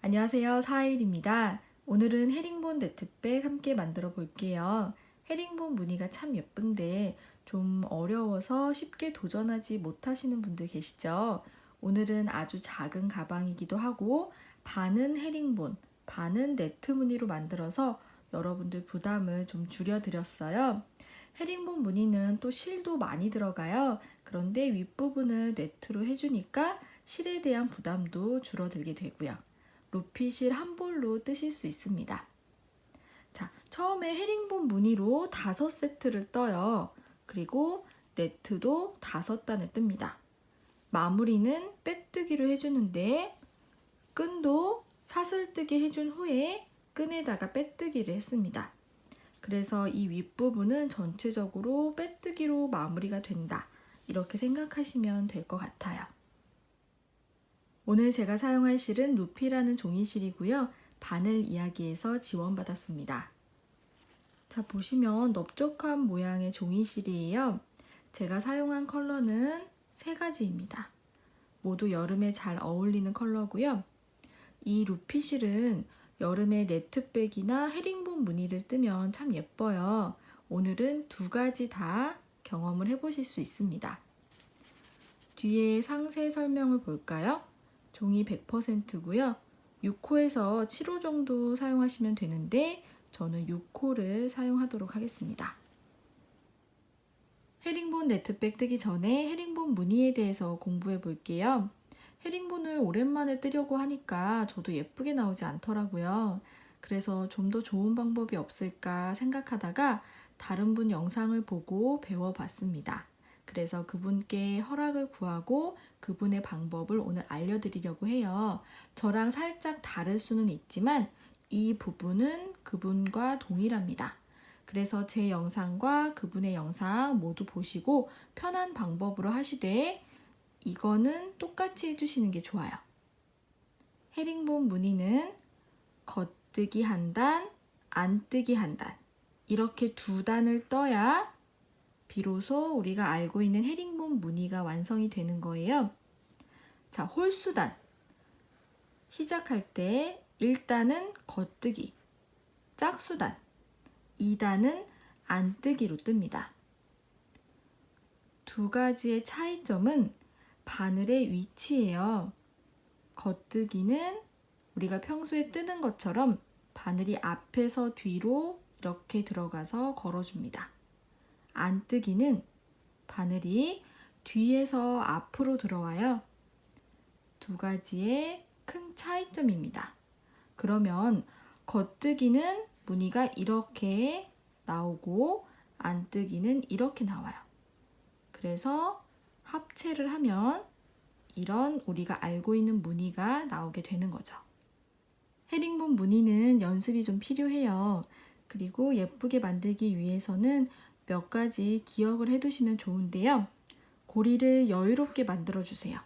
안녕하세요. 사일입니다. 오늘은 헤링본 네트백 함께 만들어 볼게요. 헤링본 무늬가 참 예쁜데 좀 어려워서 쉽게 도전하지 못하시는 분들 계시죠? 오늘은 아주 작은 가방이기도 하고 반은 헤링본, 반은 네트 무늬로 만들어서 여러분들 부담을 좀 줄여드렸어요. 헤링본 무늬는 또 실도 많이 들어가요. 그런데 윗부분을 네트로 해주니까 실에 대한 부담도 줄어들게 되고요. 루피실 한 볼로 뜨실 수 있습니다. 자, 처음에 헤링본 무늬로 5세트를 떠요. 그리고 네트도 5단을 뜹니다. 마무리는 빼뜨기로 해주는데 끈도 사슬뜨기 해준 후에 끈에다가 빼뜨기를 했습니다. 그래서 이 윗부분은 전체적으로 빼뜨기로 마무리가 된다. 이렇게 생각하시면 될 것 같아요. 오늘 제가 사용할 실은 루피라는 종이실이고요. 바늘 이야기에서 지원받았습니다. 자, 보시면 넓적한 모양의 종이실이에요. 제가 사용한 컬러는 3가지입니다. 모두 여름에 잘 어울리는 컬러고요. 이 루피실은 여름에 네트백이나 헤링본 무늬를 뜨면 참 예뻐요. 오늘은 2가지 다 경험을 해보실 수 있습니다. 뒤에 상세 설명을 볼까요? 종이 100%고요. 6호에서 7호 정도 사용하시면 되는데 저는 6호를 사용하도록 하겠습니다. 헤링본 네트백 뜨기 전에 헤링본 무늬에 대해서 공부해 볼게요. 헤링본을 오랜만에 뜨려고 하니까 저도 예쁘게 나오지 않더라고요. 그래서 좀 더 좋은 방법이 없을까 생각하다가 다른 분 영상을 보고 배워봤습니다. 그래서 그분께 허락을 구하고 그분의 방법을 오늘 알려드리려고 해요. 저랑 살짝 다를 수는 있지만 이 부분은 그분과 동일합니다. 그래서 제 영상과 그분의 영상 모두 보시고 편한 방법으로 하시되 이거는 똑같이 해주시는 게 좋아요. 헤링본 무늬는 겉뜨기 한 단, 안뜨기 한 단 이렇게 2단을 떠야 비로소 우리가 알고 있는 헤링본 무늬가 완성이 되는 거예요. 자, 홀수단 시작할 때 1단은 겉뜨기, 짝수단 2단은 안뜨기로 뜹니다. 2가지의 차이점은 바늘의 위치예요. 겉뜨기는 우리가 평소에 뜨는 것처럼 바늘이 앞에서 뒤로 이렇게 들어가서 걸어줍니다. 안뜨기는 바늘이 뒤에서 앞으로 들어와요. 2가지의 큰 차이점입니다. 그러면 겉뜨기는 무늬가 이렇게 나오고 안뜨기는 이렇게 나와요. 그래서 합체를 하면 이런 우리가 알고 있는 무늬가 나오게 되는 거죠. 헤링본 무늬는 연습이 좀 필요해요. 그리고 예쁘게 만들기 위해서는 몇 가지 기억을 해두시면 좋은데요. 고리를 여유롭게 만들어주세요.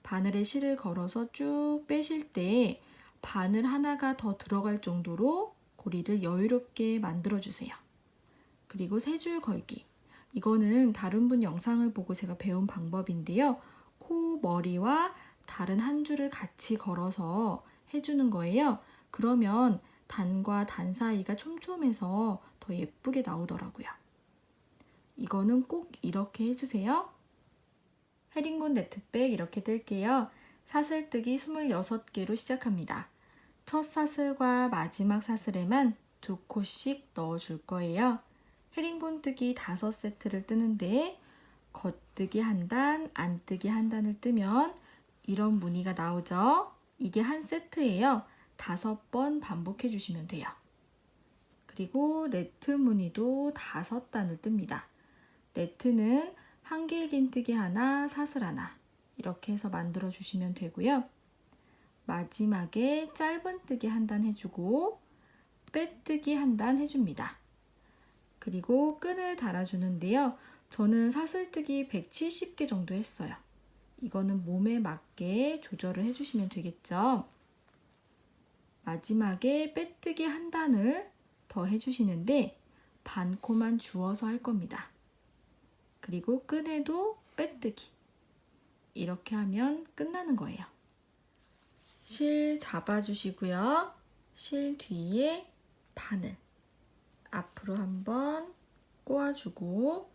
바늘에 실을 걸어서 쭉 빼실 때 바늘 하나가 더 들어갈 정도로 고리를 여유롭게 만들어주세요. 그리고 3줄 걸기. 이거는 다른 분 영상을 보고 제가 배운 방법인데요. 코, 머리와 다른 한 줄을 같이 걸어서 해주는 거예요. 그러면 단과 단 사이가 촘촘해서 더 예쁘게 나오더라고요. 이거는 꼭 이렇게 해주세요. 헤링본 네트백 이렇게 뜰게요. 사슬뜨기 26개로 시작합니다. 첫 사슬과 마지막 사슬에만 2코씩 넣어줄 거예요. 헤링본 뜨기 5세트를 뜨는데 겉뜨기 한 단, 안뜨기 한 단을 뜨면 이런 무늬가 나오죠. 이게 한 세트예요. 5번 반복해 주시면 돼요. 그리고 네트 무늬도 5단을 뜹니다. 네트는 한길긴뜨기 하나, 사슬 하나 이렇게 해서 만들어 주시면 되고요. 마지막에 짧은뜨기 한 단 해주고 빼뜨기 한 단 해줍니다. 그리고 끈을 달아주는데요. 저는 사슬뜨기 170개 정도 했어요. 이거는 몸에 맞게 조절을 해주시면 되겠죠. 마지막에 빼뜨기 한 단을 더 해주시는데 반코만 주어서 할 겁니다. 그리고 끈에도 빼뜨기 이렇게 하면 끝나는 거예요. 실 잡아주시고요. 실 뒤에 바늘 앞으로 한번 꼬아주고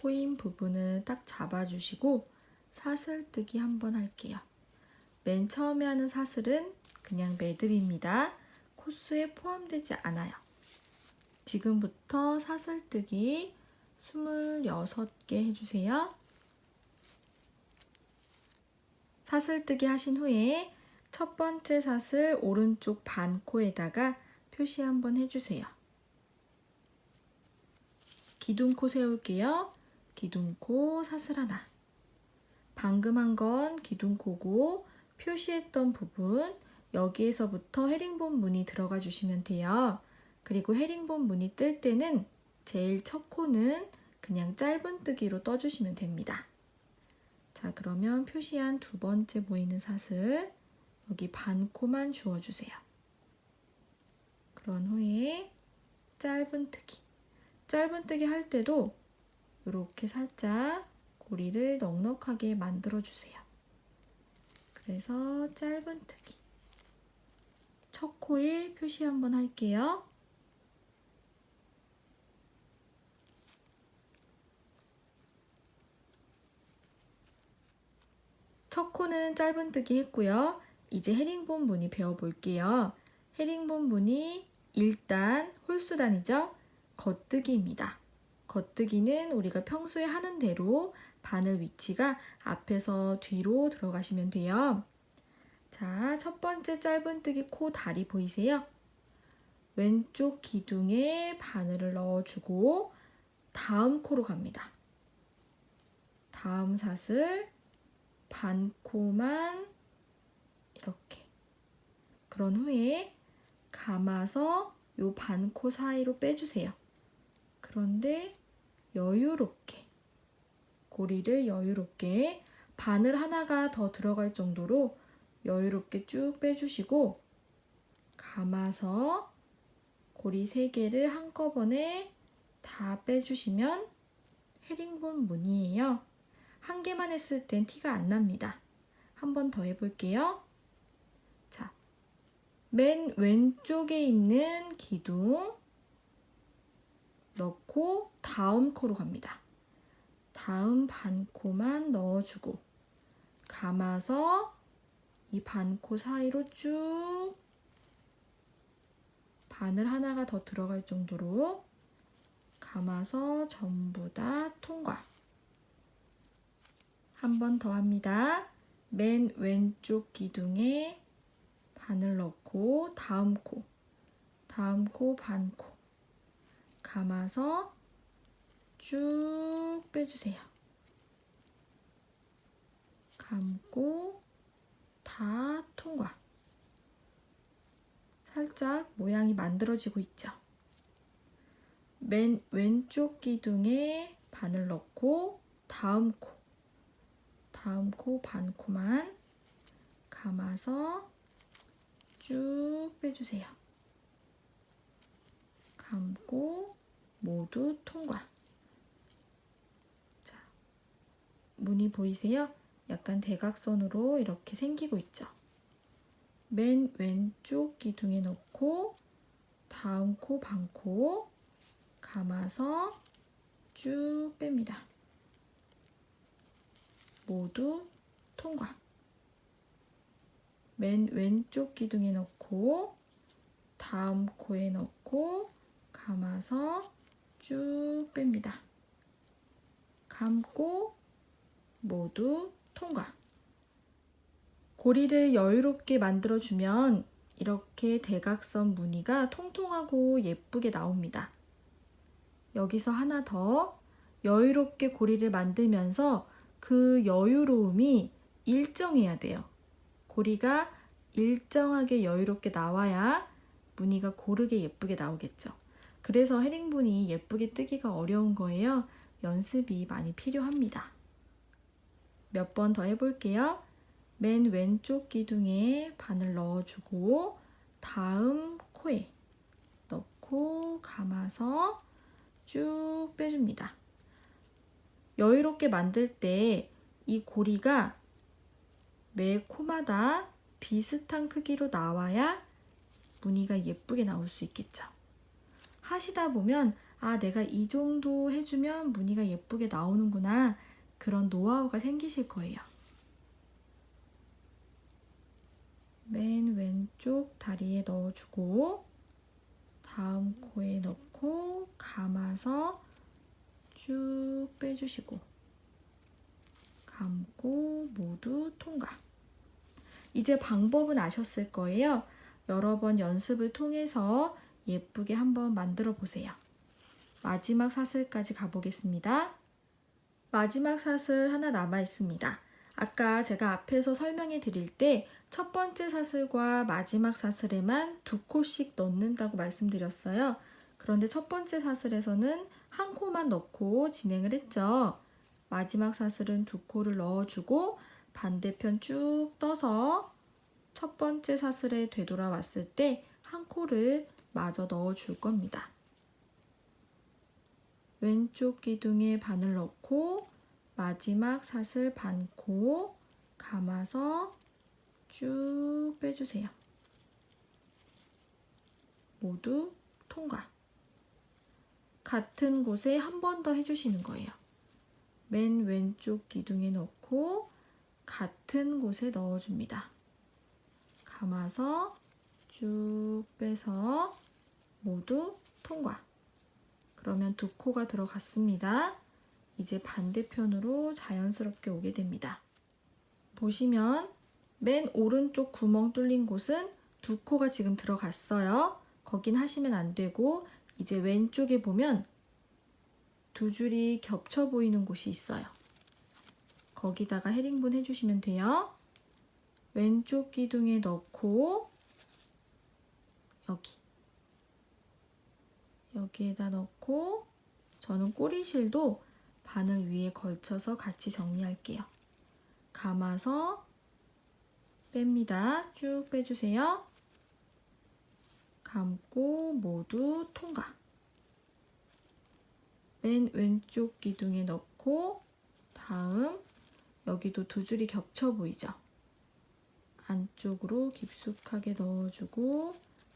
꼬인 부분을 딱 잡아주시고 사슬뜨기 한번 할게요. 맨 처음에 하는 사슬은 그냥 매듭입니다. 코스에 포함되지 않아요. 지금부터 사슬뜨기 26개 해주세요. 사슬뜨기 하신 후에 첫 번째 사슬 오른쪽 반코에다가 표시 한번 해주세요. 기둥코 세울게요. 기둥코 사슬 하나. 방금 한 건 기둥코고 표시했던 부분 여기에서부터 헤링본 무늬 들어가 주시면 돼요. 그리고 헤링본 무늬 뜰 때는 제일 첫 코는 그냥 짧은뜨기로 떠주시면 됩니다. 자, 그러면 표시한 두 번째 보이는 사슬 여기 반코만 주워주세요. 그런 후에 짧은뜨기. 짧은뜨기 할 때도 이렇게 살짝 고리를 넉넉하게 만들어주세요. 그래서 짧은뜨기. 첫 코에 표시 한번 할게요. 첫 코는 짧은뜨기 했고요. 이제 헤링본 무늬 배워볼게요. 헤링본 무늬 1단 홀수단이죠. 겉뜨기입니다. 겉뜨기는 우리가 평소에 하는 대로 바늘 위치가 앞에서 뒤로 들어가시면 돼요. 자, 첫 번째 짧은뜨기 코 다리 보이세요? 왼쪽 기둥에 바늘을 넣어주고 다음 코로 갑니다. 다음 사슬 반코만 이렇게. 그런 후에 감아서 요 반코 사이로 빼주세요. 그런데 여유롭게 고리를 여유롭게 바늘 하나가 더 들어갈 정도로 여유롭게 쭉 빼주시고 감아서 고리 3개를 한꺼번에 다 빼주시면 헤링본 무늬예요. 한 개만 했을 땐 티가 안 납니다. 한 번 더 해볼게요. 자, 맨 왼쪽에 있는 기둥 넣고 다음 코로 갑니다. 다음 반코만 넣어주고 감아서 이 반코 사이로 쭉 바늘 하나가 더 들어갈 정도로 감아서 전부 다 통과. 한 번 더 합니다. 맨 왼쪽 기둥에 바늘 넣고 다음 코 반코 감아서 쭉 빼주세요. 감고 다 통과. 살짝 모양이 만들어지고 있죠. 맨 왼쪽 기둥에 바늘 넣고 다음 코 반코만 감아서 쭉 빼주세요. 감고 모두 통과. 자, 무늬 보이세요? 약간 대각선으로 이렇게 생기고 있죠. 맨 왼쪽 기둥에 넣고 다음 코 반코 감아서 쭉 뺍니다. 모두 통과. 맨 왼쪽 기둥에 넣고 다음 코에 넣고 감아서 쭉 뺍니다. 감고 모두 통과. 고리를 여유롭게 만들어주면 이렇게 대각선 무늬가 통통하고 예쁘게 나옵니다. 여기서 하나 더 여유롭게 고리를 만들면서 그 여유로움이 일정해야 돼요. 고리가 일정하게 여유롭게 나와야 무늬가 고르게 예쁘게 나오겠죠. 그래서 헤링본이 예쁘게 뜨기가 어려운 거예요. 연습이 많이 필요합니다. 몇 번 더 해볼게요. 맨 왼쪽 기둥에 바늘 넣어주고 다음 코에 넣고 감아서 쭉 빼줍니다. 여유롭게 만들 때 이 고리가 매 코마다 비슷한 크기로 나와야 무늬가 예쁘게 나올 수 있겠죠. 하시다 보면 아, 내가 이 정도 해주면 무늬가 예쁘게 나오는구나. 그런 노하우가 생기실 거예요. 맨 왼쪽 다리에 넣어주고 다음 코에 넣고 감아서 쭉 빼주시고 감고 모두 통과. 이제 방법은 아셨을 거예요. 여러 번 연습을 통해서 예쁘게 한번 만들어 보세요. 마지막 사슬까지 가보겠습니다. 마지막 사슬 하나 남아 있습니다. 아까 제가 앞에서 설명해 드릴 때 첫 번째 사슬과 마지막 사슬에만 2코씩 넣는다고 말씀드렸어요. 그런데 첫 번째 사슬에서는 한 코만 넣고 진행을 했죠. 마지막 사슬은 2코를 넣어주고 반대편 쭉 떠서 첫 번째 사슬에 되돌아왔을 때 한 코를 마저 넣어줄 겁니다. 왼쪽 기둥에 바늘 넣고 마지막 사슬 반코 감아서 쭉 빼주세요. 모두 통과. 같은 곳에 한 번 더 해주시는 거예요. 맨 왼쪽 기둥에 넣고 같은 곳에 넣어줍니다. 감아서 쭉 빼서 모두 통과. 그러면 2코가 들어갔습니다. 이제 반대편으로 자연스럽게 오게 됩니다. 보시면 맨 오른쪽 구멍 뚫린 곳은 2코가 지금 들어갔어요. 거긴 하시면 안 되고 이제 왼쪽에 보면 2줄이 겹쳐 보이는 곳이 있어요. 거기다가 헤링본 해주시면 돼요. 왼쪽 기둥에 넣고 여기에다 넣고 저는 꼬리실도 바늘 위에 걸쳐서 같이 정리할게요. 감아서 뺍니다. 쭉 빼주세요. 감고 모두 통과. 맨 왼쪽 기둥에 넣고 다음 여기도 2줄이 겹쳐 보이죠? 안쪽으로 깊숙하게 넣어주고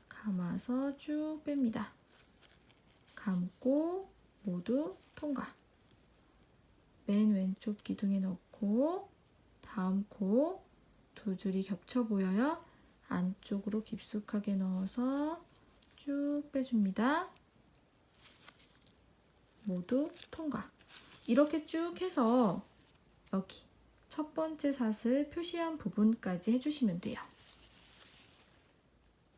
감아서 쭉 뺍니다. 감고 모두 통과. 맨 왼쪽 기둥에 넣고 다음 코 2줄이 겹쳐 보여요. 안쪽으로 깊숙하게 넣어서 쭉 빼줍니다. 모두 통과. 이렇게 쭉 해서 여기 첫 번째 사슬 표시한 부분까지 해주시면 돼요.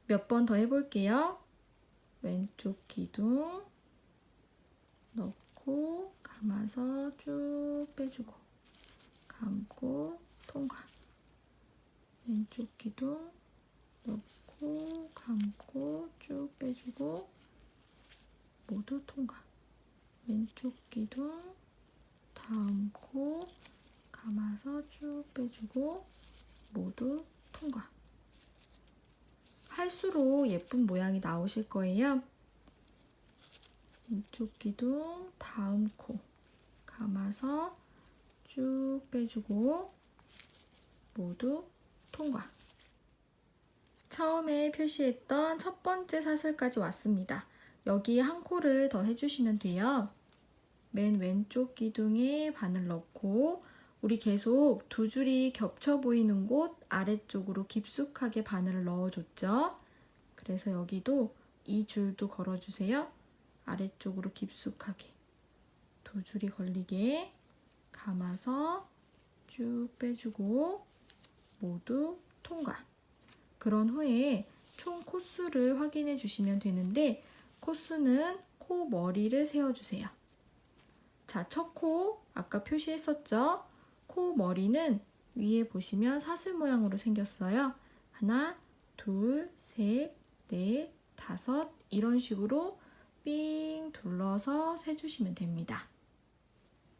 몇 번 더 해볼게요. 왼쪽 기둥 넣고 감아서 쭉 빼주고 감고 통과. 왼쪽 기둥 넣고 감고 쭉 빼주고 모두 통과. 왼쪽 기둥 다음 코 감아서 쭉 빼주고 모두 통과. 할수록 예쁜 모양이 나오실 거예요. 왼쪽 기둥 다음 코 감아서 쭉 빼주고 모두 통과. 처음에 표시했던 첫 번째 사슬까지 왔습니다. 여기 한 코를 더 해주시면 돼요. 맨 왼쪽 기둥에 바늘 넣고 우리 계속 2줄이 겹쳐 보이는 곳 아래쪽으로 깊숙하게 바늘을 넣어줬죠. 그래서 여기도 이 줄도 걸어주세요. 아래쪽으로 깊숙하게 2줄이 걸리게 감아서 쭉 빼주고 모두 통과. 그런 후에 총 코수를 확인해 주시면 되는데 코수는 코 머리를 세워주세요. 자, 첫 코 아까 표시했었죠? 코 머리는 위에 보시면 사슬 모양으로 생겼어요. 하나, 둘, 셋, 넷, 다섯 이런 식으로 삥 둘러서 세주시면 됩니다.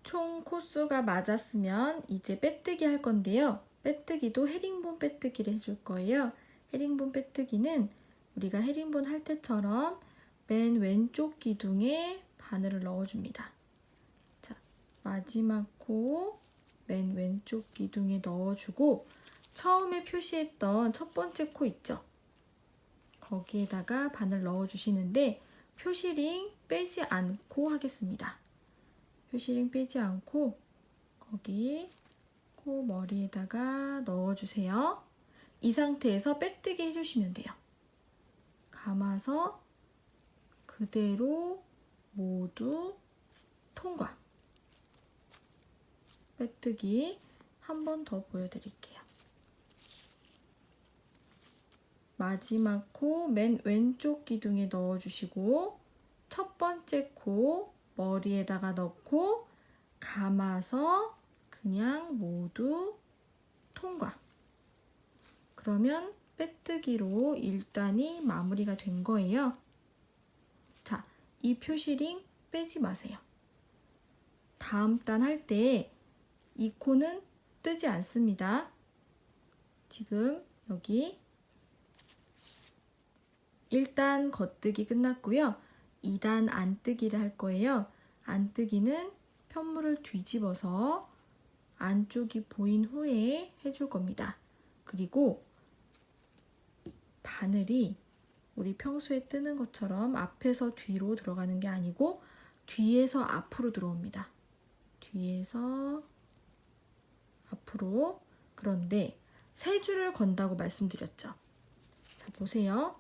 총 코수가 맞았으면 이제 빼뜨기 할 건데요. 빼뜨기도 헤링본 빼뜨기를 해줄 거예요. 헤링본 빼뜨기는 우리가 헤링본 할 때처럼 맨 왼쪽 기둥에 바늘을 넣어줍니다. 자, 마지막 코 맨 왼쪽 기둥에 넣어주고 처음에 표시했던 첫 번째 코 있죠? 거기에다가 바늘 넣어주시는데 표시링 빼지 않고 하겠습니다. 표시링 빼지 않고 거기 코 머리에다가 넣어주세요. 이 상태에서 빼뜨기 해주시면 돼요. 감아서 그대로 모두 통과. 빼뜨기 한 번 더 보여드릴게요. 마지막 코 맨 왼쪽 기둥에 넣어주시고 첫 번째 코 머리에다가 넣고 감아서 그냥 모두 통과. 그러면 빼뜨기로 1단이 마무리가 된 거예요. 자, 이 표시링 빼지 마세요. 다음 단 할 때 이 코는 뜨지 않습니다. 지금 여기 1단 겉뜨기 끝났고요. 2단 안뜨기를 할 거예요. 안뜨기는 편물을 뒤집어서 안쪽이 보인 후에 해줄 겁니다. 그리고 바늘이 우리 평소에 뜨는 것처럼 앞에서 뒤로 들어가는 게 아니고 뒤에서 앞으로 들어옵니다. 뒤에서 앞으로. 그런데 세 줄을 건다고 말씀드렸죠. 자, 보세요.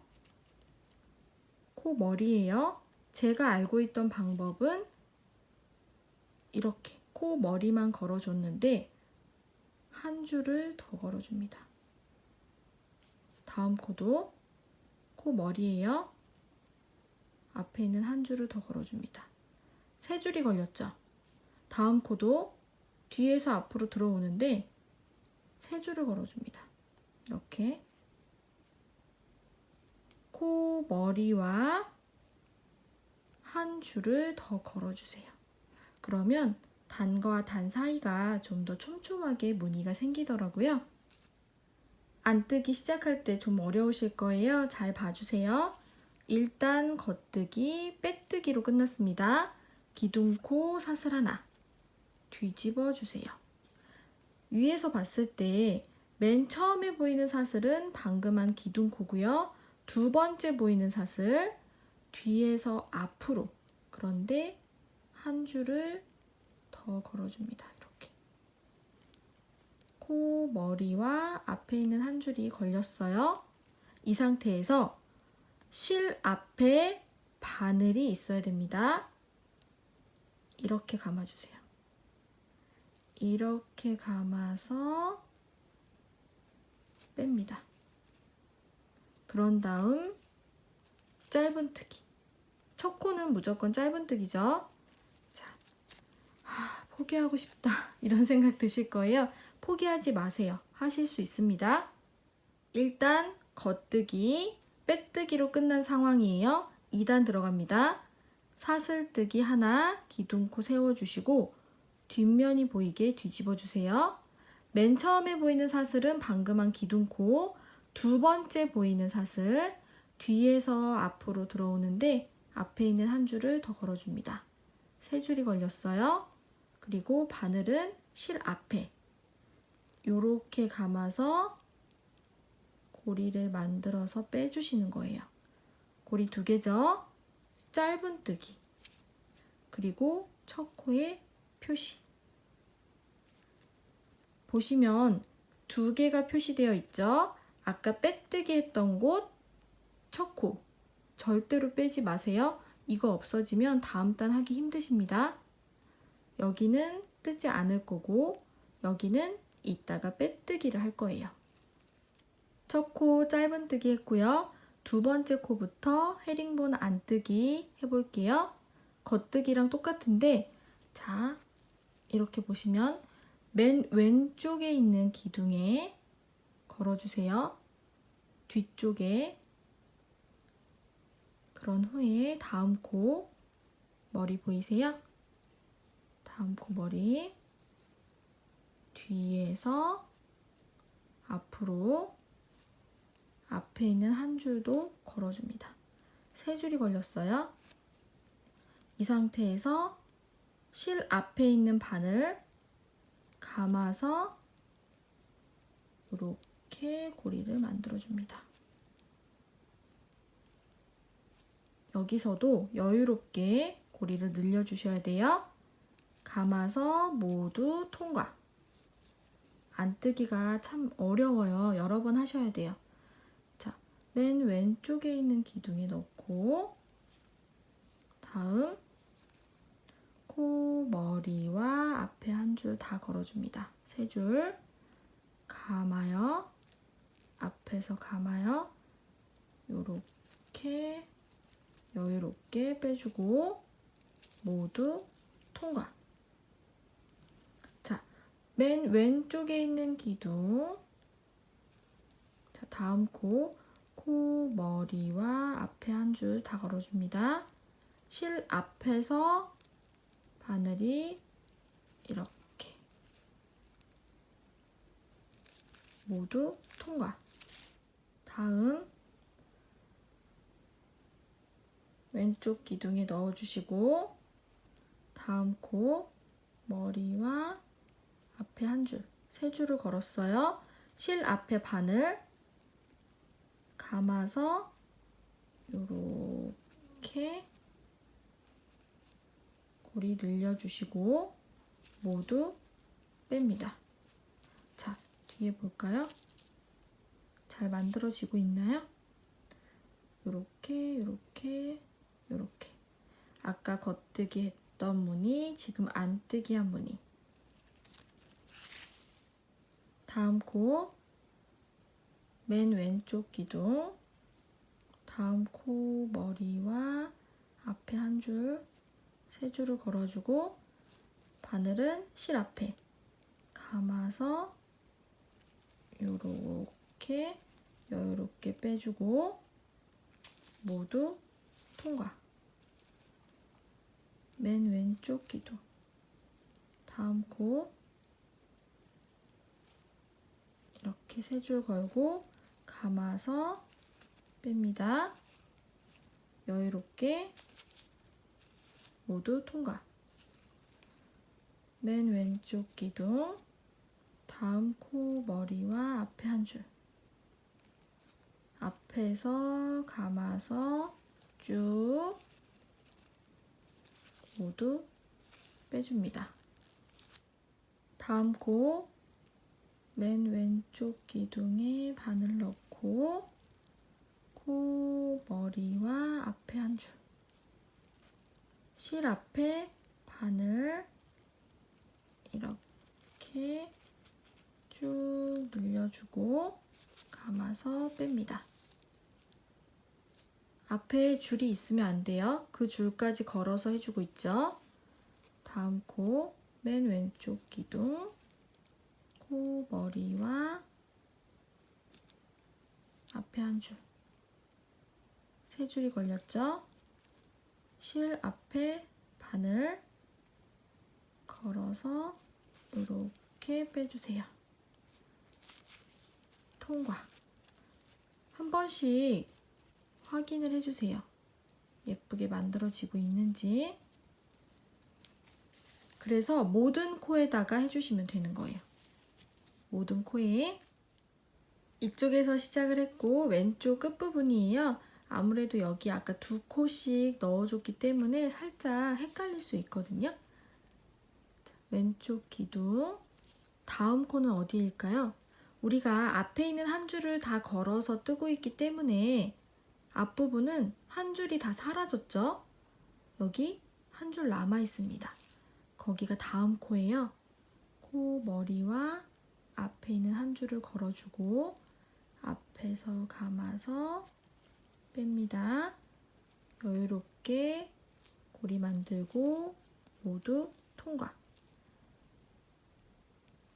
코 머리예요. 제가 알고 있던 방법은 이렇게 코 머리만 걸어줬는데 한 줄을 더 걸어줍니다. 다음 코도 코 머리예요. 앞에 있는 한 줄을 더 걸어줍니다. 세 줄이 걸렸죠? 다음 코도 뒤에서 앞으로 들어오는데 세 줄을 걸어줍니다. 이렇게 코 머리와 한 줄을 더 걸어주세요. 그러면 단과 단 사이가 좀 더 촘촘하게 무늬가 생기더라고요. 안뜨기 시작할 때 좀 어려우실 거예요. 잘 봐주세요. 1단 겉뜨기, 빼뜨기로 끝났습니다. 기둥코 사슬 하나 뒤집어 주세요. 위에서 봤을 때 맨 처음에 보이는 사슬은 방금 한 기둥코고요. 두 번째 보이는 사슬 뒤에서 앞으로, 그런데 한 줄을 더 걸어줍니다. 이렇게 코 머리와 앞에 있는 한 줄이 걸렸어요. 이 상태에서 실 앞에 바늘이 있어야 됩니다. 이렇게 감아주세요. 이렇게 감아서 뺍니다. 그런 다음 짧은뜨기. 첫 코는 무조건 짧은뜨기죠. 자, 포기하고 싶다 이런 생각 드실 거예요. 포기하지 마세요. 하실 수 있습니다. 일단 겉뜨기, 빼뜨기로 끝난 상황이에요. 2단 들어갑니다. 사슬뜨기 하나, 기둥코 세워주시고 뒷면이 보이게 뒤집어 주세요. 맨 처음에 보이는 사슬은 방금 한 기둥코, 두 번째 보이는 사슬 뒤에서 앞으로 들어오는데 앞에 있는 한 줄을 더 걸어줍니다. 세 줄이 걸렸어요. 그리고 바늘은 실 앞에 요렇게 감아서 고리를 만들어서 빼주시는 거예요. 고리 2개죠. 짧은뜨기. 그리고 첫 코의 표시. 보시면 2개가 표시되어 있죠. 아까 빼뜨기 했던 곳 첫 코. 절대로 빼지 마세요. 이거 없어지면 다음 단 하기 힘드십니다. 여기는 뜨지 않을 거고 여기는 이따가 빼뜨기를 할 거예요. 첫 코 짧은뜨기 했고요. 두 번째 코부터 헤링본 안뜨기 해볼게요. 겉뜨기랑 똑같은데 자, 이렇게 보시면 맨 왼쪽에 있는 기둥에 걸어주세요. 뒤쪽에. 그런 후에 다음 코 머리 보이세요? 다음 코 머리 뒤에서 앞으로 앞에 있는 한 줄도 걸어줍니다. 세 줄이 걸렸어요. 이 상태에서 실 앞에 있는 바늘 감아서 이렇게 고리를 만들어줍니다. 여기서도 여유롭게 고리를 늘려주셔야 돼요. 감아서 모두 통과. 안뜨기가 참 어려워요. 여러 번 하셔야 돼요. 자, 맨 왼쪽에 있는 기둥에 넣고 다음 코, 머리와 앞에 한 줄 다 걸어줍니다. 세 줄 감아요. 앞에서 감아요. 요렇게 여유롭게 빼주고 모두 통과. 자, 맨 왼쪽에 있는 기둥. 자, 다음 코, 머리와 앞에 한 줄 다 걸어줍니다. 실 앞에서 바늘이 이렇게 모두 통과. 다음 왼쪽 기둥에 넣어주시고 다음 코, 머리와 앞에 한 줄, 세 줄을 걸었어요. 실 앞에 바늘 감아서 요렇게 고리 늘려주시고 모두 뺍니다. 자, 뒤에 볼까요? 잘 만들어지고 있나요? 요렇게 요렇게 요렇게. 아까 겉뜨기 했던 무늬, 지금 안뜨기 한 무늬. 다음 코, 맨 왼쪽 기둥, 다음 코, 머리와 앞에 한 줄, 세 줄을 걸어주고 바늘은 실 앞에 감아서 요렇게 여유롭게 빼주고 모두 통과. 맨 왼쪽 기둥, 다음 코 이렇게 세 줄 걸고 감아서 뺍니다. 여유롭게 모두 통과. 맨 왼쪽 기둥, 다음 코, 머리와 앞에 한 줄. 앞에서 감아서 쭉 모두 빼줍니다. 다음 코, 맨 왼쪽 기둥에 바늘 넣고 코, 머리와 앞에 한 줄. 실 앞에 바늘 이렇게 쭉 늘려주고 감아서 뺍니다. 앞에 줄이 있으면 안 돼요. 그 줄까지 걸어서 해주고 있죠. 다음 코, 맨 왼쪽 기둥, 코, 머리와 앞에 한 줄. 세 줄이 걸렸죠. 실 앞에 바늘 걸어서 이렇게 빼주세요. 통과. 한 번씩 확인을 해주세요. 예쁘게 만들어지고 있는지. 그래서 모든 코에다가 해주시면 되는 거예요. 모든 코에. 이쪽에서 시작을 했고 왼쪽 끝부분이에요. 아무래도 여기 아까 두 코씩 넣어줬기 때문에 살짝 헷갈릴 수 있거든요. 자, 왼쪽 기둥. 다음 코는 어디일까요? 우리가 앞에 있는 한 줄을 다 걸어서 뜨고 있기 때문에 앞부분은 한 줄이 다 사라졌죠? 여기 한 줄 남아 있습니다. 거기가 다음 코예요. 코, 머리와 앞에 있는 한 줄을 걸어주고 앞에서 감아서 뺍니다. 여유롭게 고리 만들고 모두 통과.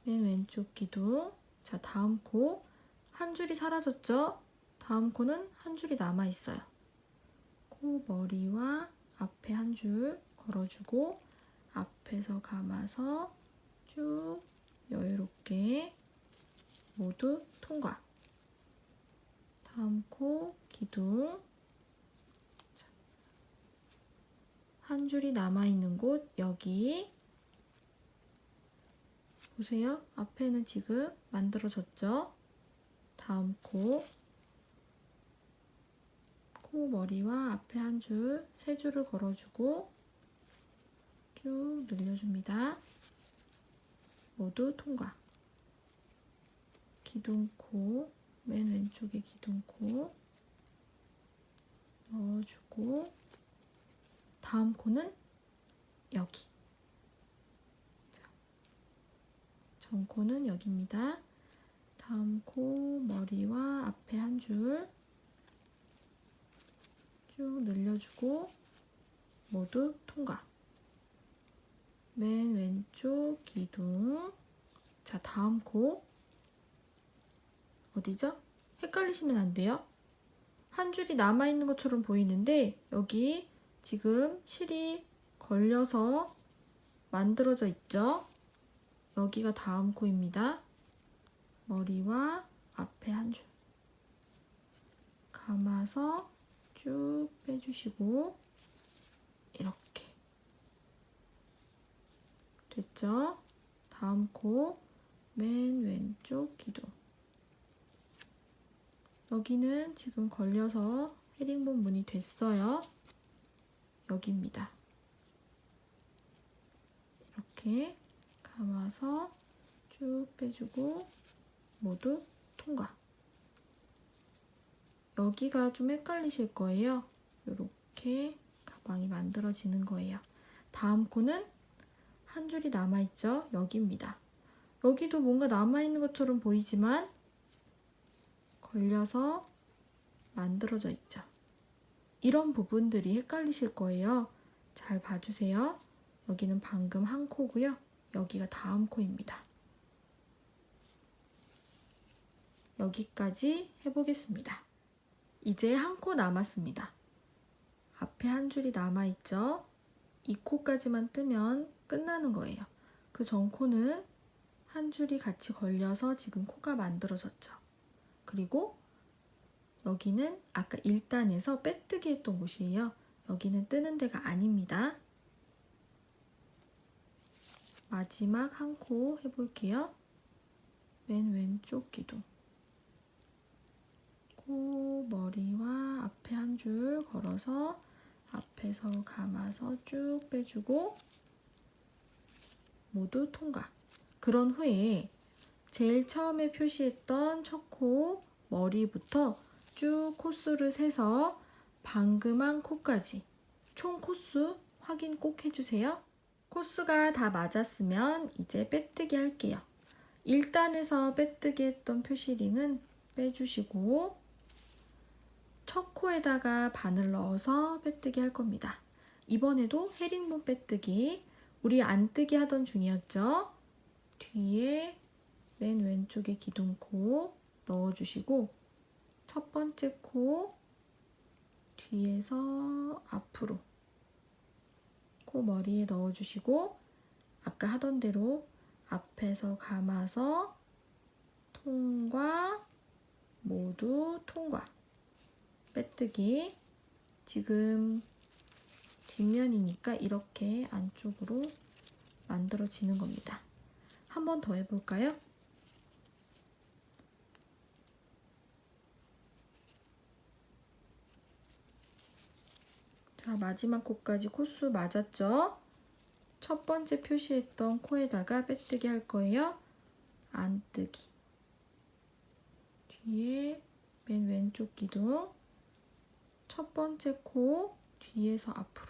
맨 왼쪽 기둥. 자, 다음 코 한 줄이 사라졌죠? 다음 코는 한 줄이 남아 있어요. 코, 머리와 앞에 한 줄 걸어주고 앞에서 감아서 쭉 여유롭게 모두 통과. 다음 코, 기둥. 한 줄이 남아있는 곳 여기 보세요. 앞에는 지금 만들어졌죠? 다음 코 머리와 앞에 한 줄, 세 줄을 걸어주고 쭉 늘려줍니다. 모두 통과. 기둥코, 맨 왼쪽에 기둥코 넣어주고 다음 코는 여기. 자, 전코는 여기입니다. 다음 코 머리와 앞에 한 줄 쭉 늘려주고 모두 통과. 맨 왼쪽 기둥. 자, 다음 코 어디죠? 헷갈리시면 안 돼요. 한 줄이 남아있는 것처럼 보이는데 여기 지금 실이 걸려서 만들어져 있죠? 여기가 다음 코입니다. 머리와 앞에 한 줄 감아서 쭉 빼주시고 이렇게 됐죠? 다음 코 맨 왼쪽 기둥. 여기는 지금 걸려서 헤링본 무늬 됐어요. 여기입니다. 이렇게 감아서 쭉 빼주고 모두 통과. 여기가 좀 헷갈리실 거예요. 이렇게 가방이 만들어지는 거예요. 다음 코는 한 줄이 남아있죠? 여기입니다. 여기도 뭔가 남아있는 것처럼 보이지만 걸려서 만들어져 있죠. 이런 부분들이 헷갈리실 거예요. 잘 봐주세요. 여기는 방금 한 코고요. 여기가 다음 코입니다. 여기까지 해보겠습니다. 이제 한 코 남았습니다. 앞에 한 줄이 남아있죠? 이 코까지만 뜨면 끝나는 거예요. 그 전 코는 한 줄이 같이 걸려서 지금 코가 만들어졌죠. 그리고 여기는 아까 1단에서 빼뜨기 했던 곳이에요. 여기는 뜨는 데가 아닙니다. 마지막 한 코 해볼게요. 맨 왼쪽 기둥. 코 머리와 앞에 한 줄 걸어서 앞에서 감아서 쭉 빼주고 모두 통과. 그런 후에 제일 처음에 표시했던 첫 코 머리부터 쭉 코수를 세서 방금 한 코까지 총 코수 확인 꼭 해주세요. 코수가 다 맞았으면 이제 빼뜨기 할게요. 1단에서 빼뜨기 했던 표시링은 빼주시고 첫 코에다가 바늘 넣어서 빼뜨기 할 겁니다. 이번에도 헤링본 빼뜨기, 우리 안뜨기 하던 중이었죠. 뒤에 맨 왼쪽에 기둥코 넣어주시고 첫 번째 코 뒤에서 앞으로 코 머리에 넣어주시고 아까 하던 대로 앞에서 감아서 통과, 모두 통과. 빼뜨기. 지금 뒷면이니까 이렇게 안쪽으로 만들어지는 겁니다. 한 번 더 해볼까요? 자, 마지막 코까지 코수 맞았죠? 첫 번째 표시했던 코에다가 빼뜨기 할 거예요. 안뜨기. 뒤에 맨 왼쪽 기둥. 첫 번째 코 뒤에서 앞으로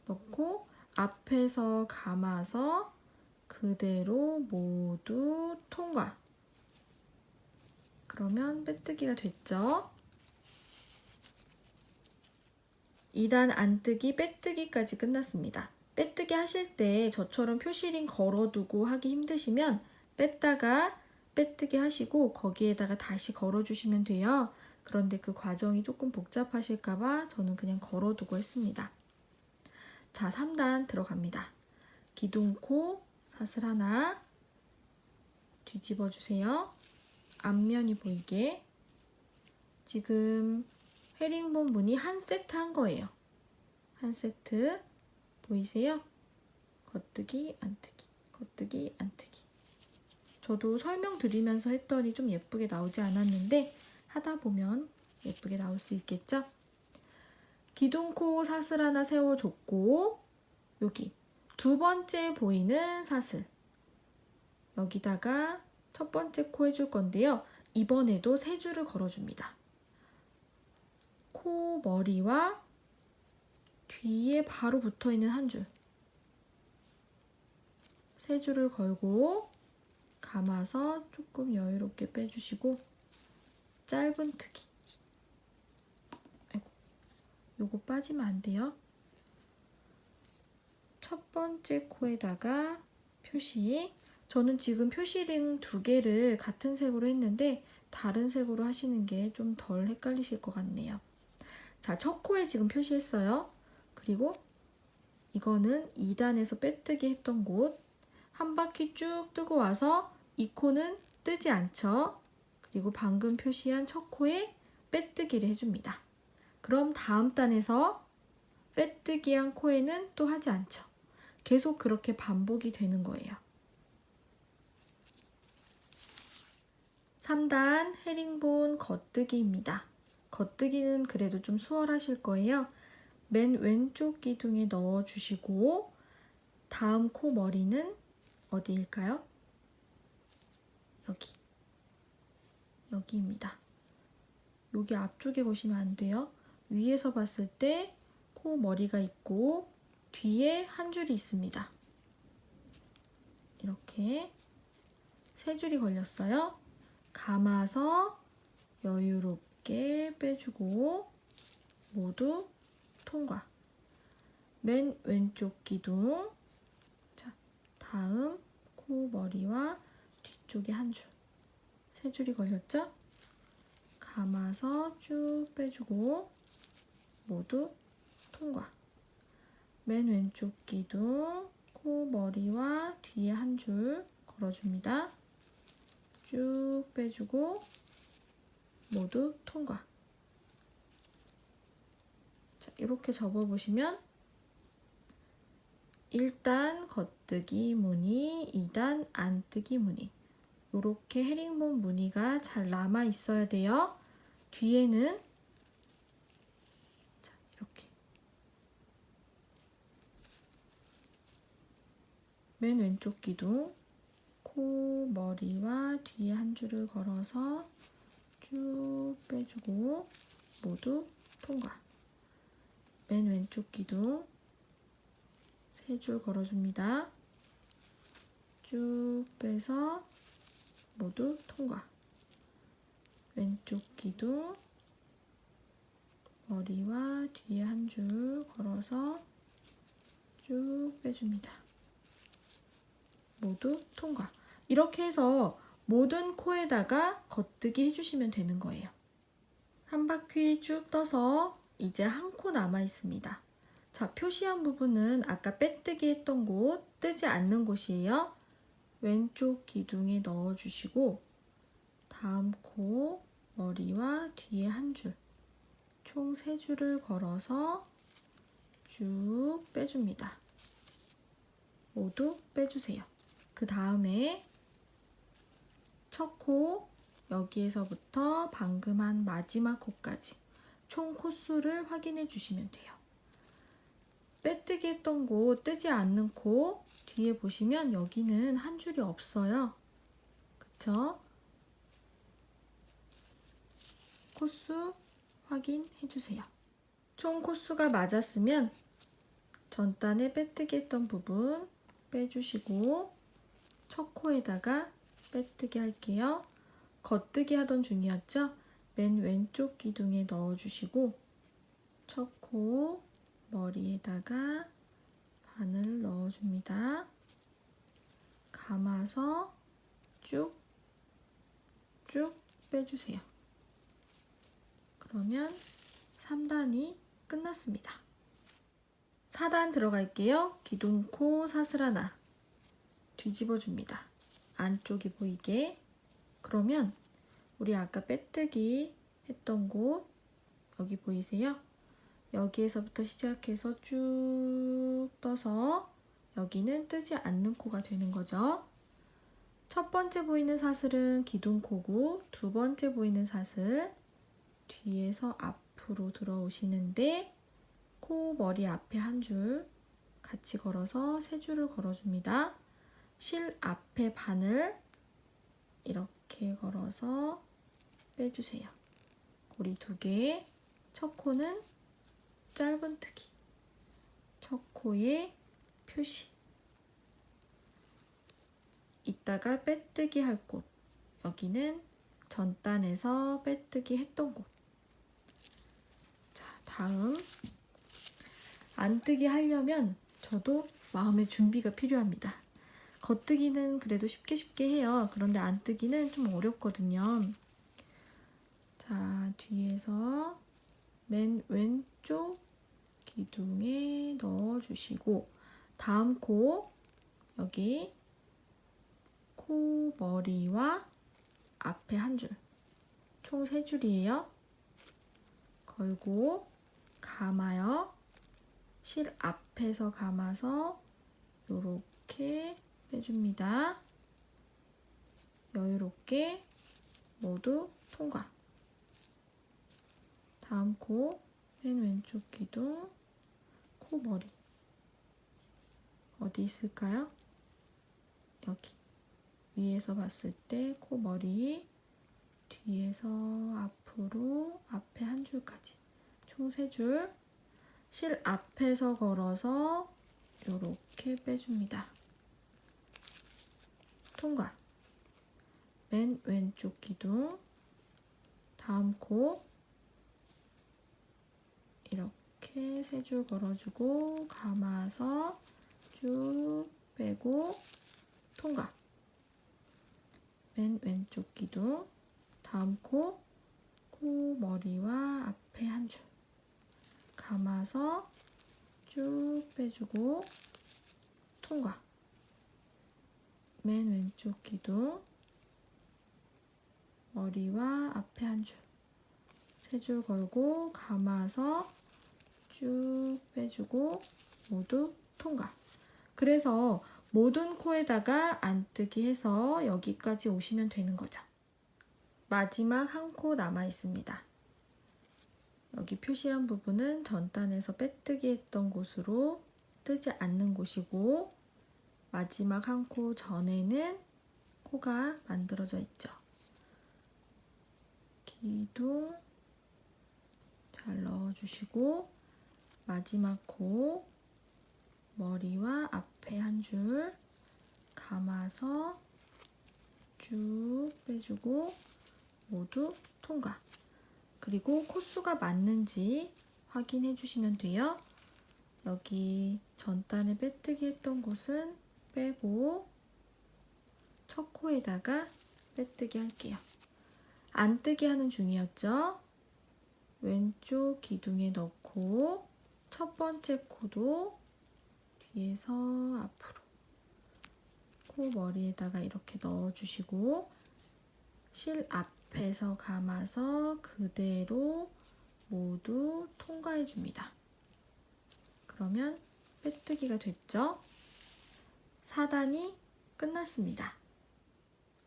넣고 앞에서 감아서 그대로 모두 통과. 그러면 빼뜨기가 됐죠? 2단 안뜨기, 빼뜨기까지 끝났습니다. 빼뜨기 하실 때 저처럼 표시링 걸어두고 하기 힘드시면 뺐다가 빼뜨기 하시고 거기에다가 다시 걸어주시면 돼요. 그런데 그 과정이 조금 복잡하실까봐 저는 그냥 걸어두고 했습니다. 자, 3단 들어갑니다. 기둥코 사슬 하나 뒤집어 주세요. 앞면이 보이게. 지금 헤링본 무늬 한 세트 한 거예요. 한 세트 보이세요? 겉뜨기, 안뜨기, 겉뜨기, 안뜨기. 저도 설명드리면서 했더니 좀 예쁘게 나오지 않았는데 하다 보면 예쁘게 나올 수 있겠죠? 기둥코 사슬 하나 세워줬고 여기 두 번째 보이는 사슬 여기다가 첫 번째 코 해줄 건데요. 이번에도 세 줄을 걸어줍니다. 코 머리와 뒤에 바로 붙어있는 한 줄. 세 줄을 걸고 감아서 조금 여유롭게 빼주시고 짧은 트기. 아이고, 요거 빠지면 안 돼요. 첫 번째 코에다가 표시. 저는 지금 표시링 두 개를 같은 색으로 했는데 다른 색으로 하시는 게 좀 덜 헷갈리실 것 같네요. 자, 첫 코에 지금 표시했어요. 그리고 이거는 2단에서 빼뜨기 했던 곳 한 바퀴 쭉 뜨고 와서 이 코는 뜨지 않죠. 그리고 방금 표시한 첫 코에 빼뜨기를 해줍니다. 그럼 다음 단에서 빼뜨기한 코에는 또 하지 않죠. 계속 그렇게 반복이 되는 거예요. 3단 헤링본 겉뜨기입니다. 겉뜨기는 그래도 좀 수월하실 거예요. 맨 왼쪽 기둥에 넣어주시고 다음 코 머리는 어디일까요? 여기입니다. 여기 앞쪽에 보시면 안 돼요. 위에서 봤을 때 코 머리가 있고 뒤에 한 줄이 있습니다. 이렇게 세 줄이 걸렸어요. 감아서 여유롭게 빼주고 모두 통과. 맨 왼쪽 기둥. 자, 다음 코 머리와 뒤쪽에 한 줄. 세 줄이 걸렸죠? 감아서 쭉 빼주고 모두 통과. 맨 왼쪽 기둥, 코 머리와 뒤에 한 줄 걸어줍니다. 쭉 빼주고 모두 통과. 자, 이렇게 접어보시면 1단 겉뜨기 무늬, 2단 안뜨기 무늬. 이렇게 헤링본 무늬가 잘 남아 있어야 돼요. 뒤에는 자, 이렇게 맨 왼쪽 기둥 코 머리와 뒤에 한 줄을 걸어서 쭉 빼주고 모두 통과. 맨 왼쪽 기둥 세 줄 걸어줍니다. 쭉 빼서 모두 통과. 왼쪽 기둥 머리와 뒤에 한 줄 걸어서 쭉 빼줍니다. 모두 통과. 이렇게 해서 모든 코에다가 겉뜨기 해주시면 되는 거예요. 한 바퀴 쭉 떠서 이제 한 코 남아 있습니다. 자, 표시한 부분은 아까 빼뜨기 했던 곳, 뜨지 않는 곳이에요. 왼쪽 기둥에 넣어주시고 다음 코 머리와 뒤에 한 줄, 총 3줄을 걸어서 쭉 빼줍니다. 모두 빼주세요. 그 다음에 첫 코, 여기에서부터 방금 한 마지막 코까지 총 코수를 확인해 주시면 돼요. 빼뜨기 했던 곳, 뜨지 않는 코 뒤에 보시면 여기는 한 줄이 없어요. 그쵸? 코수 확인해 주세요. 총 코수가 맞았으면 전단에 빼뜨기 했던 부분 빼주시고 첫 코에다가 빼뜨기 할게요. 겉뜨기 하던 중이었죠? 맨 왼쪽 기둥에 넣어주시고 첫 코 머리에다가 바늘 넣어줍니다. 감아서 쭉 빼주세요. 그러면 3단이 끝났습니다. 4단 들어갈게요. 기둥코 사슬 하나 뒤집어 줍니다. 안쪽이 보이게. 그러면 우리 아까 빼뜨기 했던 곳 여기 보이세요? 여기에서부터 시작해서 쭉 떠서 여기는 뜨지 않는 코가 되는 거죠. 첫 번째 보이는 사슬은 기둥코고 두 번째 보이는 사슬 뒤에서 앞으로 들어오시는데 코 머리 앞에 한 줄 같이 걸어서 세 줄을 걸어줍니다. 실 앞에 바늘 이렇게 걸어서 빼주세요. 고리 2개, 첫 코는 짧은뜨기, 첫 코에 표시. 이따가 빼뜨기 할 곳, 여기는 전단에서 빼뜨기 했던 곳. 자, 다음 안뜨기 하려면 저도 마음의 준비가 필요합니다. 겉뜨기는 그래도 쉽게 해요. 그런데 안뜨기는 좀 어렵거든요. 자, 뒤에서 맨 왼쪽 기둥에 넣어주시고 다음 코 여기 코 머리와 앞에 한 줄, 총 3줄이에요. 걸고 감아요. 실 앞에서 감아서 요렇게 빼줍니다. 여유롭게 모두 통과. 다음 코 맨 왼쪽 기둥 코 머리 어디 있을까요? 여기 위에서 봤을 때 코 머리 뒤에서 앞으로 앞에 한 줄까지 총 3줄 실 앞에서 걸어서 이렇게 빼줍니다. 통과. 맨 왼쪽 기둥 다음 코 이렇게 3줄 걸어주고 감아서 쭉 빼고 통과. 맨 왼쪽 기둥 다음 코 머리와 앞에 한 줄 감아서 쭉 빼주고 통과. 맨 왼쪽 기둥 머리와 앞에 한 줄 3줄 걸고 감아서 쭉 빼주고 모두 통과. 그래서 모든 코에다가 안뜨기 해서 여기까지 오시면 되는 거죠. 마지막 한 코 남아 있습니다. 여기 표시한 부분은 전단에서 빼뜨기 했던 곳으로 뜨지 않는 곳이고 마지막 한 코 전에는 코가 만들어져 있죠. 기둥 잘 넣어주시고 마지막 코 머리와 앞에 한 줄 감아서 쭉 빼주고 모두 통과. 그리고 코수가 맞는지 확인해 주시면 돼요. 여기 전단에 빼뜨기 했던 곳은 빼고 첫 코에다가 빼뜨기 할게요. 안뜨기 하는 중이었죠. 왼쪽 기둥에 넣고 첫 번째 코도 뒤에서 앞으로 코 머리에다가 이렇게 넣어주시고 실 앞에서 감아서 그대로 모두 통과해 줍니다. 그러면 빼뜨기가 됐죠? 4단이 끝났습니다.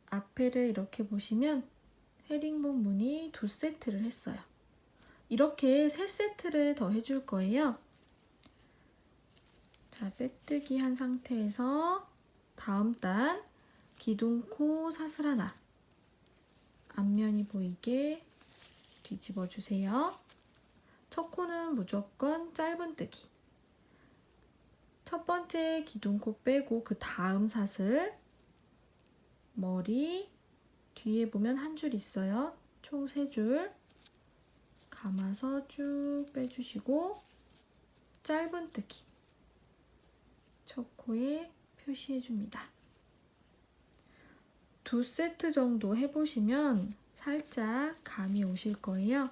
앞에를 이렇게 보시면 헤링본 무늬 2세트를 했어요. 이렇게 3세트를 더 해줄 거예요. 자, 빼뜨기 한 상태에서 다음 단 기둥코 사슬 하나 앞면이 보이게 뒤집어 주세요. 첫 코는 무조건 짧은뜨기. 첫 번째 기둥코 빼고 그 다음 사슬 머리 뒤에 보면 한 줄 있어요. 총 3줄 감아서 쭉 빼주시고 짧은뜨기 첫 코에 표시해 줍니다. 2세트 정도 해보시면 살짝 감이 오실 거예요.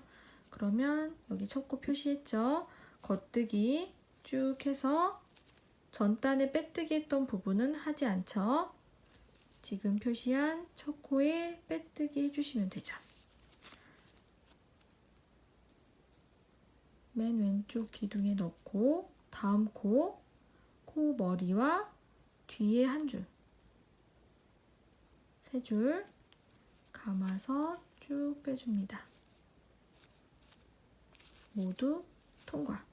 그러면 여기 첫 코 표시했죠? 겉뜨기 쭉 해서 전단에 빼뜨기 했던 부분은 하지 않죠? 지금 표시한 첫 코에 빼뜨기 해주시면 되죠. 맨 왼쪽 기둥에 넣고 다음 코 머리와 뒤에 한 줄 세 줄 감아서 쭉 빼줍니다. 모두 통과.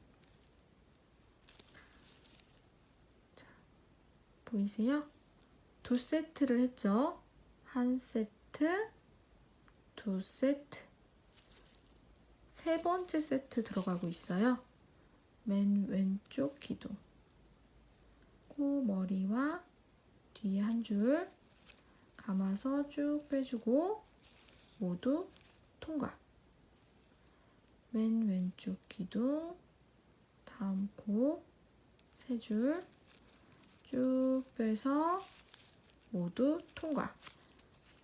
자, 보이세요? 두 세트를 했죠? 한 세트, 두 세트. 세 번째 세트 들어가고 있어요. 맨 왼쪽 기둥. 코 머리와 뒤에 한 줄 감아서 쭉 빼주고 모두 통과. 맨 왼쪽 기둥, 다음 코 세 줄 쭉 빼서 모두 통과.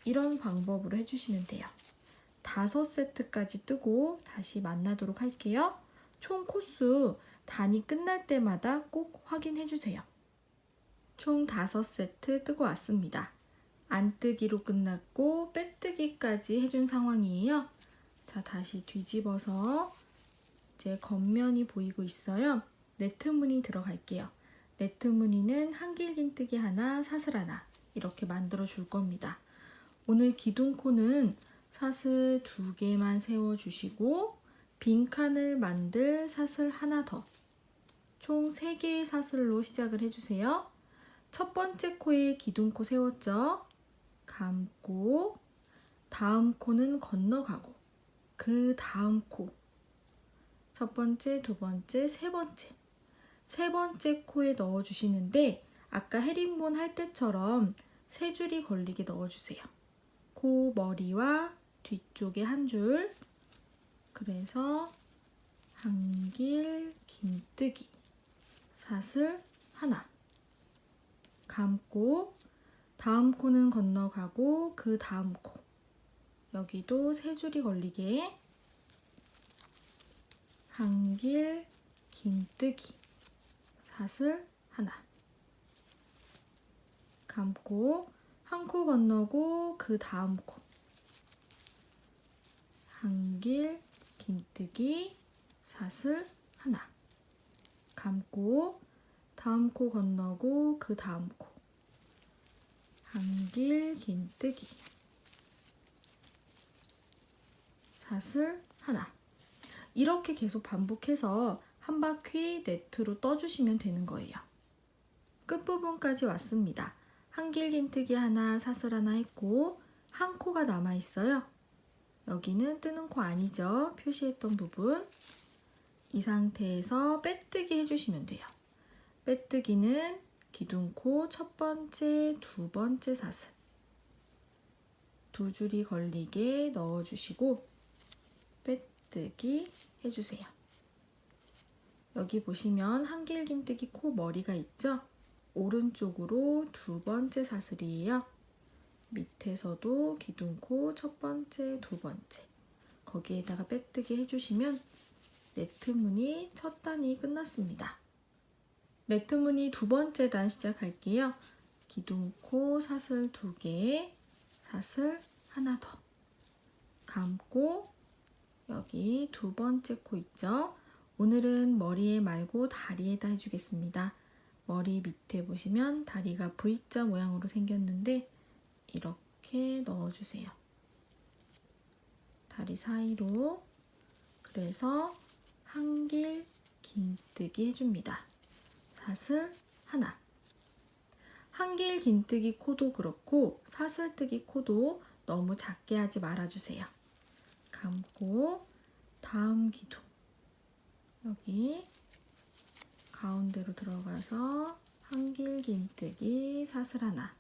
이런 방법으로 해주시면 돼요. 5세트까지 뜨고 다시 만나도록 할게요. 총 코수 단위 끝날 때마다 꼭 확인해주세요. 총 5세트 뜨고 왔습니다. 안뜨기로 끝났고 빼뜨기까지 해준 상황이에요. 자, 다시 뒤집어서 이제 겉면이 보이고 있어요. 네트 무늬 들어갈게요. 네트 무늬는 한길긴뜨기 하나, 사슬 하나 이렇게 만들어 줄 겁니다. 오늘 기둥코는 사슬 2개만 세워주시고 빈칸을 만들 사슬 하나 더, 총 3개의 사슬로 시작을 해주세요. 첫 번째 코에 기둥코 세웠죠? 감고 다음 코는 건너가고 그 다음 코, 첫 번째, 두 번째, 세 번째 코에 넣어주시는데 아까 헤링본 할 때처럼 세 줄이 걸리게 넣어주세요. 코 머리와 뒤쪽에 한 줄, 그래서 한길 긴뜨기 사슬 하나 감고 다음 코는 건너가고 그 다음 코, 여기도 세 줄이 걸리게 한길 긴뜨기 사슬 하나 감고 한 코 건너고 그 다음 코 한길 긴뜨기 사슬 하나 감고 다음 코 건너고 그 다음 코 한길 긴뜨기 사슬 하나. 이렇게 계속 반복해서 한 바퀴 네트로 떠주시면 되는 거예요. 끝부분까지 왔습니다. 한길긴뜨기 하나, 사슬 하나 했고 한 코가 남아 있어요. 여기는 뜨는 코 아니죠? 표시했던 부분. 이 상태에서 빼뜨기 해주시면 돼요. 빼뜨기는 기둥코 첫 번째, 두 번째 사슬 두 줄이 걸리게 넣어주시고 빼뜨기 해주세요. 여기 보시면 한길긴뜨기 코 머리가 있죠? 오른쪽으로 두 번째 사슬이에요. 밑에서도 기둥코 첫 번째, 두 번째 거기에다가 빼뜨기 해주시면 네트 무늬 첫 단이 끝났습니다. 네트 무늬 두 번째 단 시작할게요. 기둥코 사슬 2개, 사슬 하나 더 감고 여기 두 번째 코 있죠? 오늘은 머리에 말고 다리에다 해주겠습니다. 머리 밑에 보시면 다리가 V자 모양으로 생겼는데 이렇게 넣어주세요. 다리 사이로. 그래서 한길 긴뜨기 해줍니다. 사슬 하나. 한길 긴뜨기 코도 그렇고 사슬뜨기 코도 너무 작게 하지 말아주세요. 감고 다음 기둥 여기 가운데로 들어가서 한길 긴뜨기 사슬 하나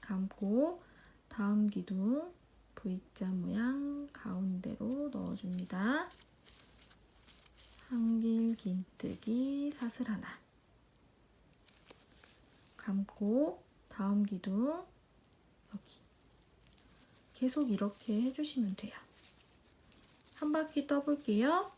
감고 다음 기둥 V자 모양 가운데로 넣어줍니다. 한길 긴뜨기 사슬 하나 감고 다음 기둥 여기 계속 이렇게 해주시면 돼요. 한 바퀴 떠볼게요.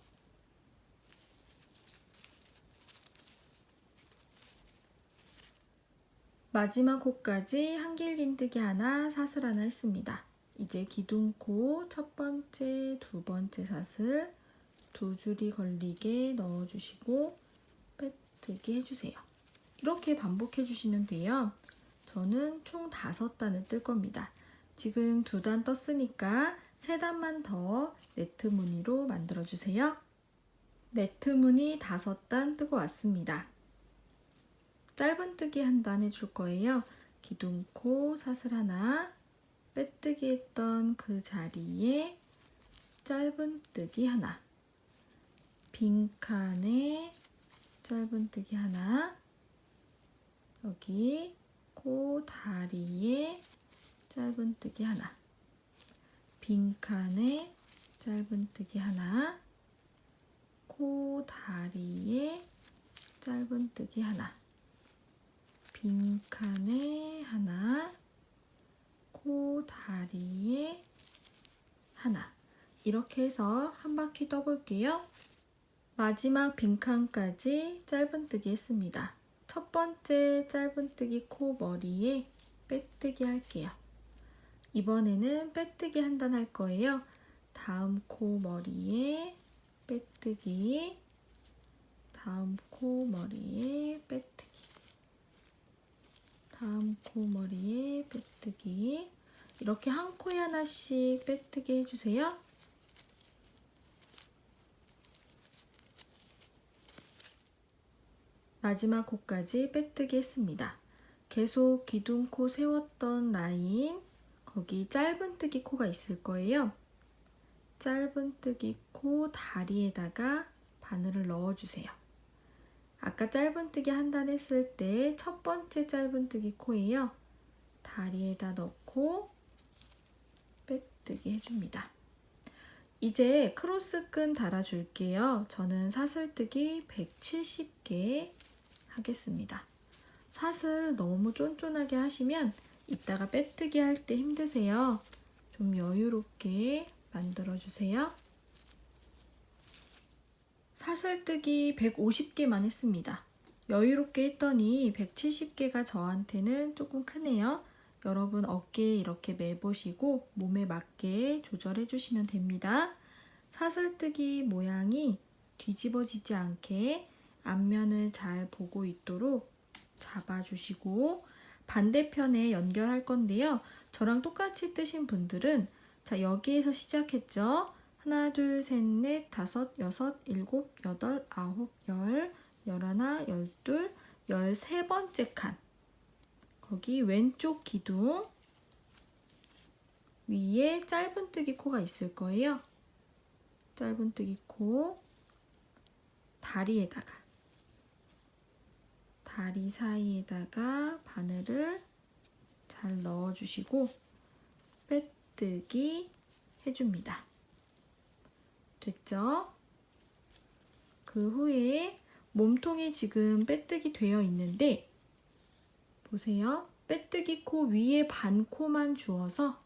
마지막 코까지 한길긴뜨기 하나, 사슬 하나 했습니다. 이제 기둥코 첫 번째, 두 번째 사슬 두 줄이 걸리게 넣어주시고 빼뜨기 해주세요. 이렇게 반복해 주시면 돼요. 저는 총 5단을 뜰 겁니다. 지금 2단 떴으니까 3단만 더 네트 무늬로 만들어 주세요. 네트 무늬 5단 뜨고 왔습니다. 짧은뜨기 한 단 해줄 거예요. 기둥코 사슬 하나, 빼뜨기 했던 그 자리에 짧은뜨기 하나, 빈칸에 짧은뜨기 하나, 여기 코 다리에 짧은뜨기 하나, 빈칸에 짧은뜨기 하나, 코 다리에 짧은뜨기 하나, 빈칸에 하나, 코 다리에 하나. 이렇게 해서 한 바퀴 떠볼게요. 마지막 빈칸까지 짧은뜨기 했습니다. 첫 번째 짧은뜨기 코 머리에 빼뜨기 할게요. 이번에는 빼뜨기 한 단 할 거예요. 다음 코 머리에 빼뜨기, 다음 코 머리에 빼뜨기, 다음 코 머리에 빼뜨기. 이렇게 한 코에 하나씩 빼뜨기 해주세요. 마지막 코까지 빼뜨기 했습니다. 계속 기둥코 세웠던 라인, 거기 짧은뜨기 코가 있을 거예요. 짧은뜨기 코 다리에다가 바늘을 넣어주세요. 아까 짧은뜨기 한 단 했을 때 첫 번째 짧은뜨기 코예요. 다리에다 넣고 빼뜨기 해줍니다. 이제 크로스끈 달아줄게요. 저는 사슬뜨기 170개 하겠습니다. 사슬 너무 쫀쫀하게 하시면 이따가 빼뜨기 할 때 힘드세요. 좀 여유롭게 만들어주세요. 사슬뜨기 150개만 했습니다. 여유롭게 했더니 170개가 저한테는 조금 크네요. 여러분 어깨에 이렇게 매보시고 몸에 맞게 조절해 주시면 됩니다. 사슬뜨기 모양이 뒤집어지지 않게 앞면을 잘 보고 있도록 잡아주시고 반대편에 연결할 건데요. 저랑 똑같이 뜨신 분들은 자 여기에서 시작했죠. 하나, 둘, 셋, 넷, 다섯, 여섯, 일곱, 여덟, 아홉, 열, 열하나, 열둘, 13번째 칸. 거기 왼쪽 기둥 위에 짧은뜨기 코가 있을 거예요. 짧은뜨기 코 다리에다가 다리 사이에다가 바늘을 잘 넣어주시고 빼뜨기 해줍니다. 됐죠? 그 후에 몸통이 지금 빼뜨기 되어 있는데 보세요. 빼뜨기 코 위에 반 코만 주어서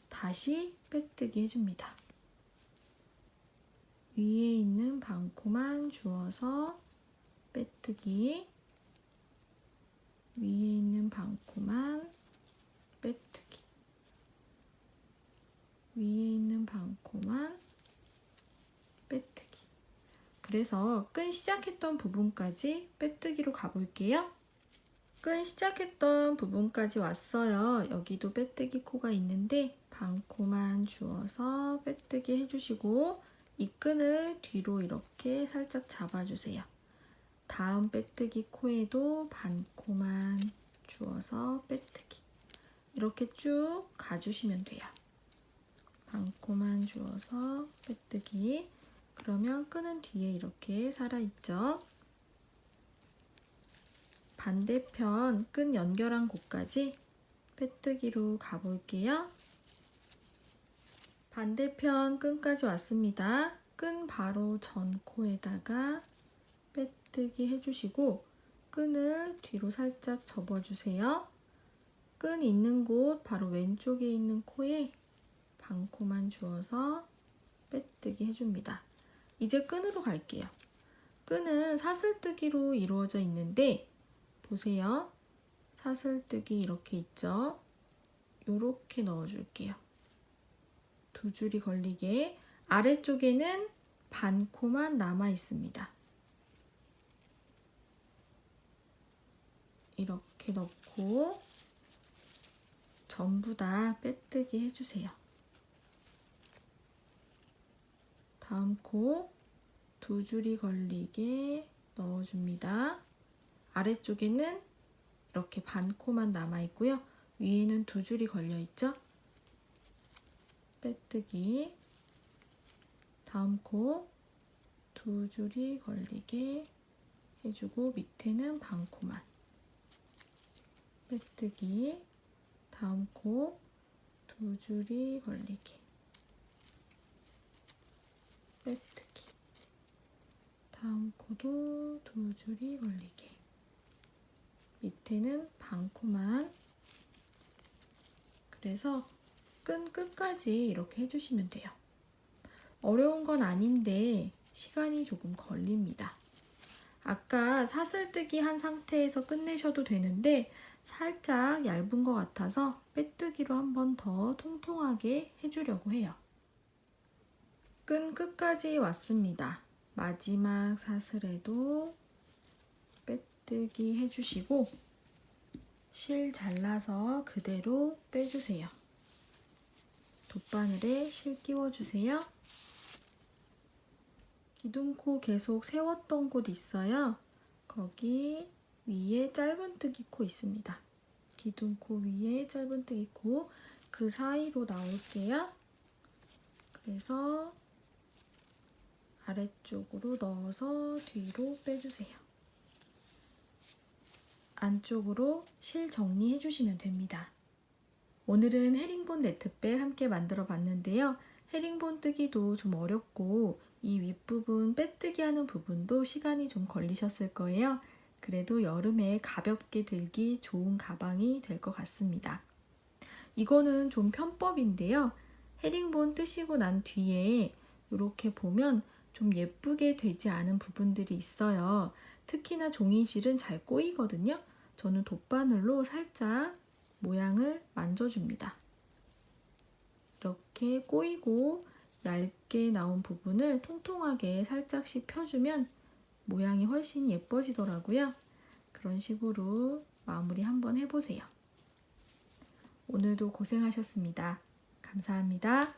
다시 빼뜨기 해줍니다. 위에 있는 반 코만 주어서 빼뜨기, 위에 있는 반 코만 빼뜨기, 위에 있는 반 코만 빼뜨기. 그래서 끈 시작했던 부분까지 빼뜨기로 가볼게요. 끈 시작했던 부분까지 왔어요. 여기도 빼뜨기 코가 있는데 반코만 주어서 빼뜨기 해주시고 이 끈을 뒤로 이렇게 살짝 잡아주세요. 다음 빼뜨기 코에도 반코만 주어서 빼뜨기. 이렇게 쭉 가주시면 돼요. 반코만 주어서 빼뜨기. 그러면 끈은 뒤에 이렇게 살아있죠. 반대편 끈 연결한 곳까지 빼뜨기로 가볼게요. 반대편 끈까지 왔습니다. 끈 바로 전 코에다가 빼뜨기 해주시고 끈을 뒤로 살짝 접어주세요. 끈 있는 곳 바로 왼쪽에 있는 코에 반코만 주어서 빼뜨기 해줍니다. 이제 끈으로 갈게요. 끈은 사슬뜨기로 이루어져 있는데 보세요. 사슬뜨기 이렇게 있죠? 요렇게 넣어줄게요. 두 줄이 걸리게. 아래쪽에는 반코만 남아 있습니다. 이렇게 이렇게 넣고 전부 다 빼뜨기 해주세요. 다음 코 2줄이 걸리게 넣어줍니다. 아래쪽에는 이렇게 반 코만 남아있고요. 위에는 2줄이 걸려있죠? 빼뜨기. 다음 코 2줄이 걸리게 해주고 밑에는 반 코만. 빼뜨기. 다음 코 2줄이 걸리게. 빼뜨기. 다음 코도 2줄이 걸리게. 밑에는 반 코만. 그래서 끈 끝까지 이렇게 해주시면 돼요. 어려운 건 아닌데 시간이 조금 걸립니다. 아까 사슬뜨기 한 상태에서 끝내셔도 되는데 살짝 얇은 것 같아서 빼뜨기로 한 번 더 통통하게 해주려고 해요. 끈 끝까지 왔습니다. 마지막 사슬에도 빼뜨기 해주시고 실 잘라서 그대로 빼주세요. 돗바늘에 실 끼워주세요. 기둥코 계속 세웠던 곳 있어요. 거기 위에 짧은뜨기 코 있습니다. 기둥코 위에 짧은뜨기 코 그 사이로 나올게요. 그래서 아래쪽으로 넣어서 뒤로 빼주세요. 안쪽으로 실 정리해 주시면 됩니다. 오늘은 헤링본 네트백 함께 만들어 봤는데요. 헤링본 뜨기도 좀 어렵고 이 윗부분 빼뜨기 하는 부분도 시간이 좀 걸리셨을 거예요. 그래도 여름에 가볍게 들기 좋은 가방이 될 것 같습니다. 이거는 좀 편법인데요. 헤링본 뜨시고 난 뒤에 이렇게 보면 좀 예쁘게 되지 않은 부분들이 있어요. 특히나 종이실은 잘 꼬이거든요. 저는 돗바늘로 살짝 모양을 만져줍니다. 이렇게 꼬이고 얇게 나온 부분을 통통하게 살짝씩 펴주면 모양이 훨씬 예뻐지더라고요. 그런 식으로 마무리 한번 해보세요. 오늘도 고생하셨습니다. 감사합니다.